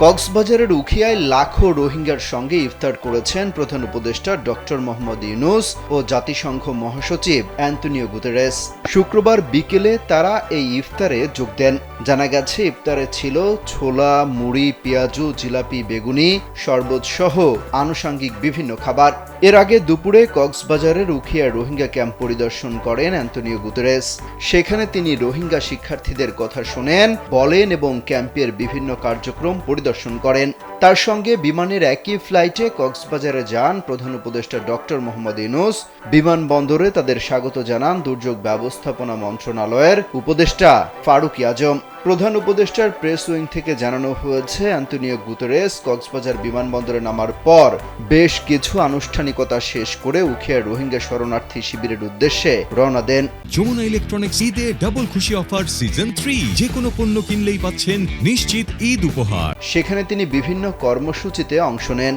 কক্সবাজারের উখিয়ায় লাখো রোহিঙ্গার সঙ্গে ইফতার করেছেন প্রধান উপদেষ্টা ডক্টর মোহাম্মদ ইউনূস ও জাতিসংঘ মহাসচিব অ্যান্তোনিও গুতেরেস। শুক্রবার বিকেলে তারা এই ইফতারে যোগ দেন। জানা গেছে, ইফতারে ছিল ছোলা, মুড়ি, পেঁয়াজু, জিলাপি, বেগুনি, শরবত সহ আনুষঙ্গিক বিভিন্ন খাবার। এর আগে দুপুরে কক্সবাজারের উখিয়া রোহিঙ্গা ক্যাম্প পরিদর্শন করেন অ্যান্তোনিও গুতেরেস। সেখানে তিনি রোহিঙ্গা শিক্ষার্থীদের কথা শোনেন, বলেন এবং ক্যাম্পের বিভিন্ন কার্যক্রম পরিদর্শন করেন। তার সঙ্গে বিমানের একই ফ্লাইটে কক্সবাজারে যান প্রধান উপদেষ্টা ডক্টর মোহাম্মদ ইউনূস। বিমানবন্দরে তাদের স্বাগত জানান দুর্যোগ ব্যবস্থাপনা মন্ত্রণালয়ের উপদেষ্টা ফারুক আজম। প্রধান উপদেষ্টার প্রেস উইং থেকে জানানো হয়েছে, অ্যান্তোনিও গুতেরেস কক্সবাজার বিমানবন্দরে নামার পর বেশ কিছু আনুষ্ঠানিকতা শেষ করে উখিয়া রোহিঙ্গা শরণার্থী শিবিরের উদ্দেশ্যে রওনা দেন। যমুনা ইলেকট্রনিক্স ঈদে ডাবল খুশি অফার সিজন 3, যে কোনো পণ্য কিনলেই পাচ্ছেন নিশ্চিত ঈদ উপহার। সেখানে তিনি বিভিন্ন কর্মসূচিতে অংশ নেন।